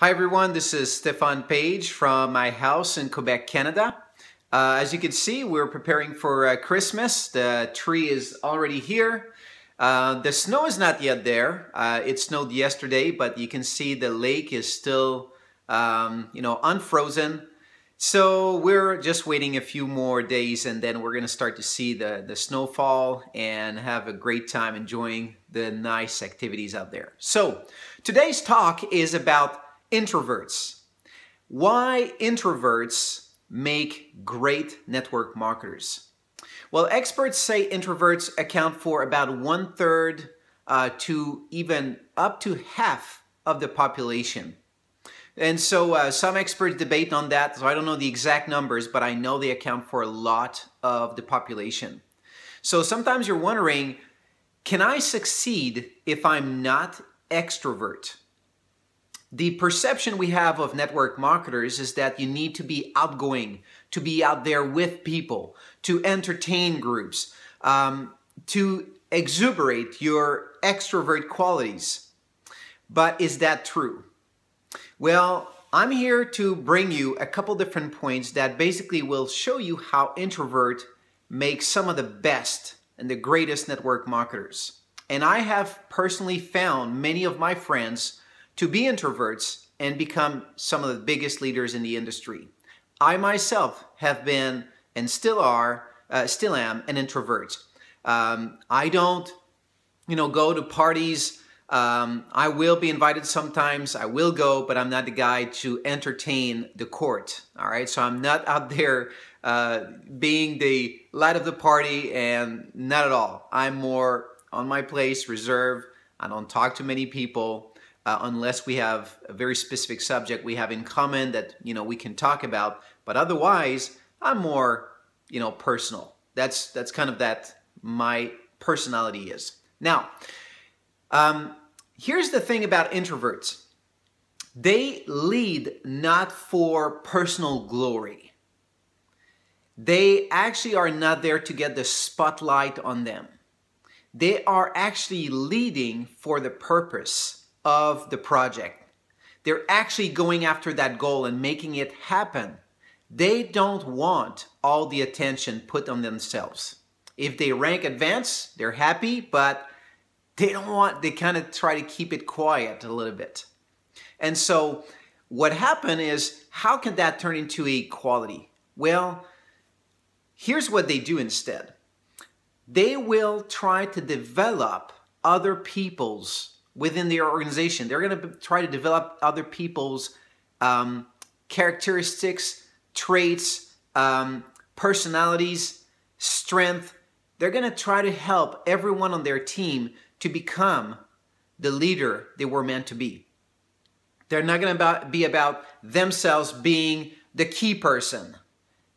Hi everyone, this is Stefan Page from my house in Quebec, Canada. As you can see, we're preparing for Christmas. The tree is already here. The snow is not yet there. It snowed yesterday, but you can see the lake is still, unfrozen. So we're just waiting a few more days and then we're going to start to see the snowfall and have a great time enjoying the nice activities out there. So today's talk is about introverts. Why introverts make great network marketers? Well, experts say introverts account for about 1/3 to even up to half of the population. And so some experts debate on that, so I don't know the exact numbers, but I know they account for a lot of the population. So sometimes you're wondering, can I succeed if I'm not extrovert? The perception we have of network marketers is that you need to be outgoing, to be out there with people, to entertain groups, to exuberate your extrovert qualities. But is that true? Well, I'm here to bring you a couple different points that basically will show you how introvert makes some of the best and the greatest network marketers. And I have personally found many of my friends to be introverts and become some of the biggest leaders in the industry. I myself have been and still am an introvert. I don't, go to parties. I will be invited sometimes. I will go, but I'm not the guy to entertain the court. All right, so I'm not out there being the light of the party, and not at all. I'm more on my place, reserved. I don't talk to many people. Unless we have a very specific subject we have in common that we can talk about, but otherwise I'm more personal. That's kind of that my personality is. Now, here's the thing about introverts. They lead not for personal glory. They actually are not there to get the spotlight on them. They are actually leading for the purpose of the project. They're actually going after that goal and making it happen. They don't want all the attention put on themselves. If they rank advanced, they're happy, but they kind of try to keep it quiet a little bit. And so what happened is, how can that turn into a quality? Well, here's what they do instead. They will try to develop other people's within their organization. They're going to try to develop other people's characteristics, traits, personalities, strength. They're going to try to help everyone on their team to become the leader they were meant to be. They're not going to be about themselves being the key person.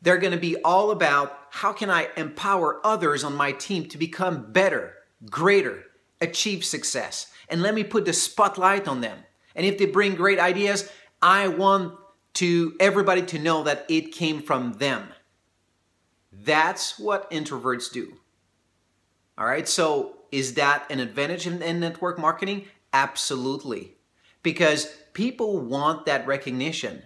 They're going to be all about, how can I empower others on my team to become better, greater, achieve success? And let me put the spotlight on them. And if they bring great ideas, I want everybody to know that it came from them. That's what introverts do. All right, so is that an advantage in network marketing? Absolutely. Because people want that recognition.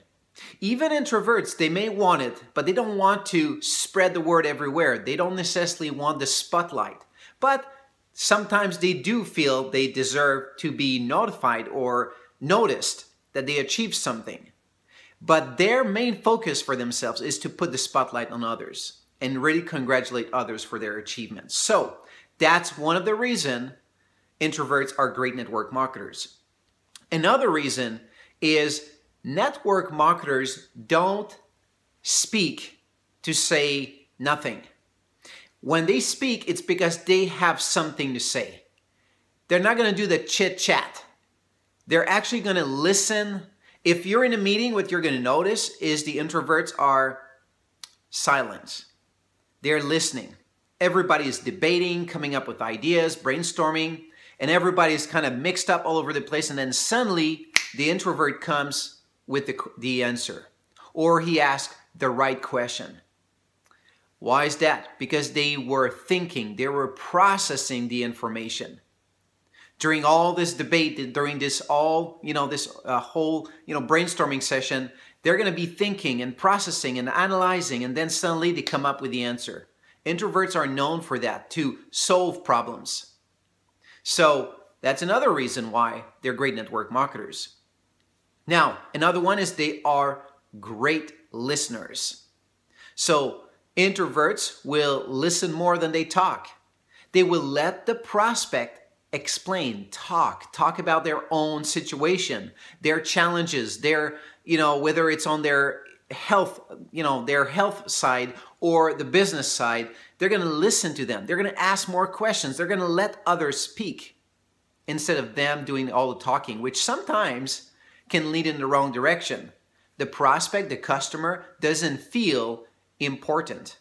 Even introverts, they may want it, but they don't want to spread the word everywhere. They don't necessarily want the spotlight. But sometimes they do feel they deserve to be notified or noticed that they achieved something. But their main focus for themselves is to put the spotlight on others and really congratulate others for their achievements. So that's one of the reasons introverts are great network marketers. Another reason is network marketers don't speak to say nothing. When they speak, it's because they have something to say. They're not going to do the chit-chat. They're actually going to listen. If you're in a meeting, what you're going to notice is the introverts are silent. They're listening. Everybody is debating, coming up with ideas, brainstorming, and everybody's kind of mixed up all over the place, and then suddenly the introvert comes with the answer, or he asks the right question. Why is that? Because they were thinking, they were processing the information. During all this debate, during this whole brainstorming session, they're going to be thinking and processing and analyzing, and then suddenly they come up with the answer. Introverts are known for that, to solve problems. So that's another reason why they're great network marketers. Now, another one is they are great listeners. So introverts will listen more than they talk. They will let the prospect explain, talk about their own situation, their challenges, their, whether it's on their health, their health side or the business side. They're going to listen to them. They're going to ask more questions. They're going to let others speak instead of them doing all the talking, which sometimes can lead in the wrong direction. The prospect, the customer, doesn't feel important,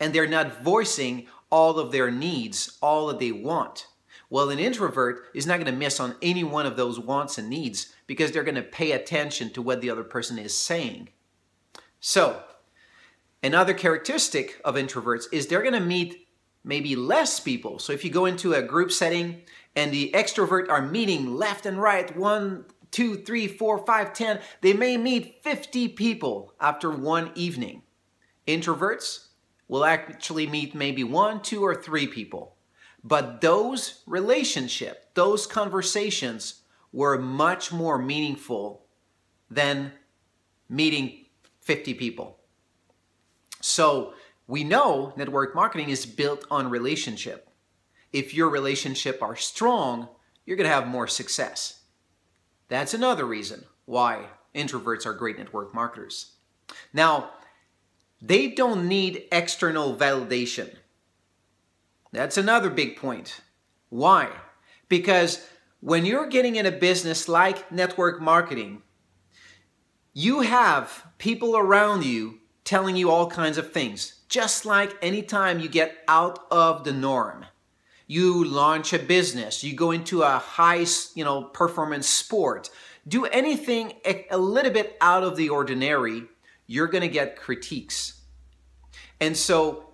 and they're not voicing all of their needs, all that they want. Well, an introvert is not going to miss on any one of those wants and needs because they're going to pay attention to what the other person is saying. So, another characteristic of introverts is they're going to meet maybe less people. So if you go into a group setting and the extrovert are meeting left and right, 1, 2, 3, 4, 5, 10, they may meet 50 people after one evening. Introverts will actually meet maybe 1, 2, or 3 people. But those relationships, those conversations were much more meaningful than meeting 50 people. So we know network marketing is built on relationship. If your relationship are strong, you're going to have more success. That's another reason why introverts are great network marketers. Now, they don't need external validation. That's another big point. Why? Because when you're getting in a business like network marketing, you have people around you telling you all kinds of things. Just like anytime you get out of the norm, you launch a business, you go into a high, performance sport, do anything a little bit out of the ordinary, you're going to get critiques. And so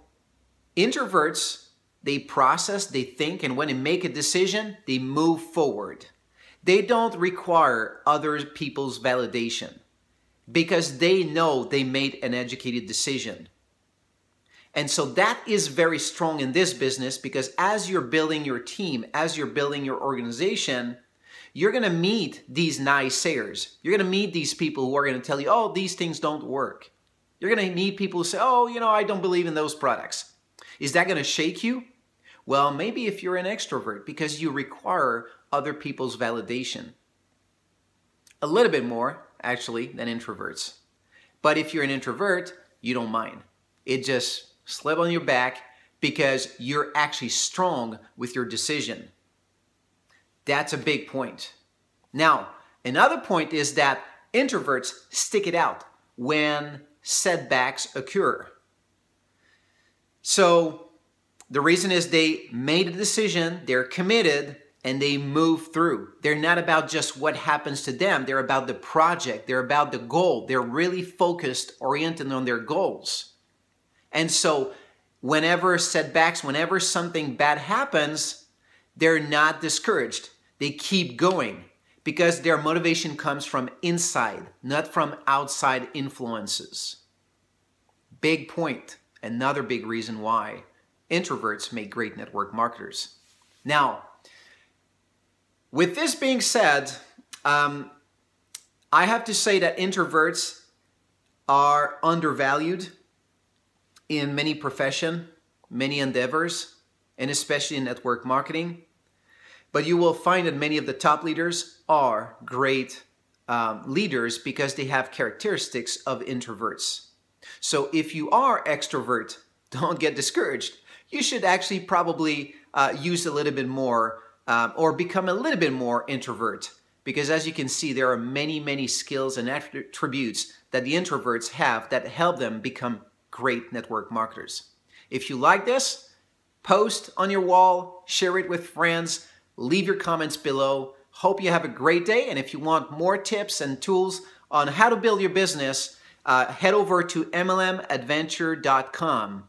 introverts, they process, they think, and when they make a decision, they move forward. They don't require other people's validation because they know they made an educated decision. And so that is very strong in this business because as you're building your team, as you're building your organization, you're going to meet these naysayers. You're going to meet these people who are going to tell you, oh, these things don't work. You're going to meet people who say, oh, I don't believe in those products. Is that going to shake you? Well, maybe if you're an extrovert because you require other people's validation. A little bit more, actually, than introverts. But if you're an introvert, you don't mind. It just slap on your back because you're actually strong with your decision. That's a big point. Now, another point is that introverts stick it out when setbacks occur. So the reason is they made a decision, they're committed, and they move through. They're not about just what happens to them. They're about the project. They're about the goal. They're really focused, oriented on their goals. And so whenever setbacks, whenever something bad happens, they're not discouraged. They keep going because their motivation comes from inside, not from outside influences. Big point. Another big reason why introverts make great network marketers. Now, with this being said, I have to say that introverts are undervalued in many professions, many endeavors, and especially in network marketing. But you will find that many of the top leaders are great leaders because they have characteristics of introverts. So if you are extrovert, don't get discouraged. You should actually probably use a little bit more or become a little bit more introvert. Because as you can see, there are many, many skills and attributes that the introverts have that help them become great network marketers. If you like this, post on your wall, share it with friends, leave your comments below. Hope you have a great day. And if you want more tips and tools on how to build your business, head over to mlmadventure.com.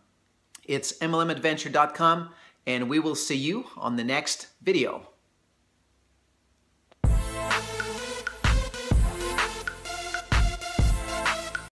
It's mlmadventure.com, and we will see you on the next video.